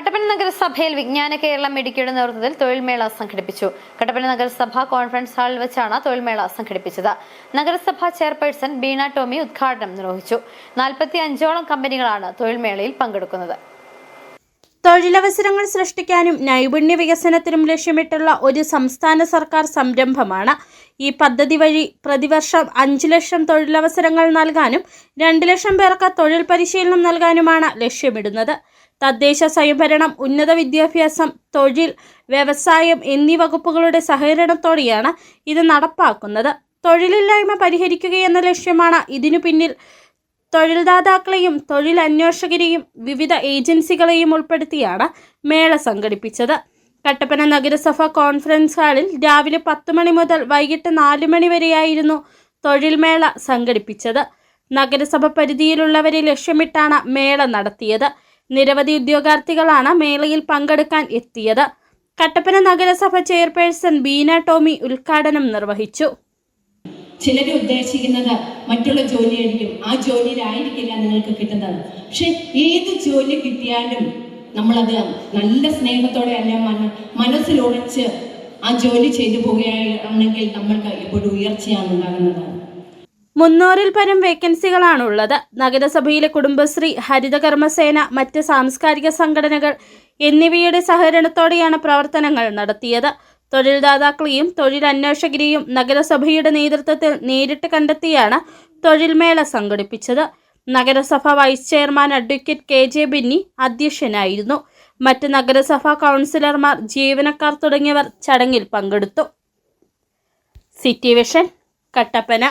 കട്ടപ്പന നഗരസഭയിൽ വിജ്ഞാന കേരളം ഇടുക്കിയുടെ നേതൃത്വത്തിൽ തൊഴിൽമേള സംഘടിപ്പിച്ചു. കട്ടപ്പന നഗരസഭ കോൺഫറൻസ് ഹാളിൽ വെച്ചാണ് തൊഴിൽമേള സംഘടിപ്പിച്ചത്. നഗരസഭ ചെയർപേഴ്സൺ ബീന ടോമി ഉദ്ഘാടനം നിർവഹിച്ചു. 45ഓളം കമ്പനികളാണ് തൊഴിൽമേളയിൽ പങ്കെടുക്കുന്നത്. തൊഴിലവസരങ്ങൾ സൃഷ്ടിക്കാനും നൈപുണ്യ വികസനത്തിനും ലക്ഷ്യമിട്ടുള്ള ഒരു സംസ്ഥാന സർക്കാർ സംരംഭമാണ്. ഈ പദ്ധതി വഴി പ്രതിവർഷം 5 ലക്ഷം തൊഴിലവസരങ്ങൾ നൽകാനും 2 ലക്ഷം പേർക്ക് തൊഴിൽ പരിശീലനം നൽകാനുമാണ് ലക്ഷ്യമിടുന്നത്. തദ്ദേശ സ്വയംഭരണം, ഉന്നത വിദ്യാഭ്യാസം, തൊഴിൽ, വ്യവസായം എന്നീ വകുപ്പുകളുടെ സഹകരണത്തോടെയാണ് ഇത് നടപ്പാക്കുന്നത്. തൊഴിലില്ലായ്മ പരിഹരിക്കുകയെന്ന ലക്ഷ്യമാണ് ഇതിനു പിന്നിൽ. തൊഴിൽദാതാക്കളെയും തൊഴിൽ അന്വേഷകരെയും വിവിധ ഏജൻസികളെയും ഉൾപ്പെടുത്തിയാണ് മേള സംഘടിപ്പിച്ചത്. കട്ടപ്പന നഗരസഭ കോൺഫറൻസ് ഹാളിൽ രാവിലെ 10 മണി മുതൽ വൈകിട്ട് 4 മണി വരെയായിരുന്നു തൊഴിൽമേള സംഘടിപ്പിച്ചത്. നഗരസഭ പരിധിയിലുള്ളവരെ ലക്ഷ്യമിട്ടാണ് മേള നടത്തിയത്. നിരവധി ഉദ്യോഗാർത്ഥികളാണ് മേളയിൽ പങ്കെടുക്കാൻ എത്തിയത്. കട്ടപ്പന നഗരസഭ ചെയർപേഴ്സൺ ബീന ടോമി ഉദ്ഘാടനം നിർവഹിച്ചു. ചിലർ ഉദ്ദേശിക്കുന്നത് മറ്റുള്ള ജോലിയായിരിക്കും, ആ ജോലിയിലായിരിക്കില്ല നിങ്ങൾക്ക് കിട്ടുന്നത്. പക്ഷെ ഏത് ജോലി കിട്ടിയാലും നമ്മളത് നല്ല സ്നേഹത്തോടെ അല്ല മനസ്സിലുറച്ച് ആ ജോലി ചെയ്തു പോവുകയാണെങ്കിൽ നമ്മൾക്ക് എപ്പോഴും ഉയർച്ചയാണ് ഉണ്ടാകുന്നത്. 300-ൽ പരം വേക്കൻസികളാണുള്ളത്. നഗരസഭയിലെ കുടുംബശ്രീ, ഹരിതകർമ്മസേന, മറ്റ് സാംസ്കാരിക സംഘടനകൾ എന്നിവയുടെ സഹകരണത്തോടെയാണ് പ്രവർത്തനങ്ങൾ നടത്തിയത്. തൊഴിൽദാതാക്കളെയും തൊഴിൽ അന്വേഷകരെയും നഗരസഭയുടെ നേതൃത്വത്തിൽ നേരിട്ട് കണ്ടെത്തിയാണ് തൊഴിൽമേള സംഘടിപ്പിച്ചത്. നഗരസഭ vice chairman advocate KJ Benny അധ്യക്ഷനായിരുന്നു. മറ്റ് നഗരസഭാ കൗൺസിലർമാർ, ജീവനക്കാർ തുടങ്ങിയവർ ചടങ്ങിൽ പങ്കെടുത്തു. City vision, Kattappana.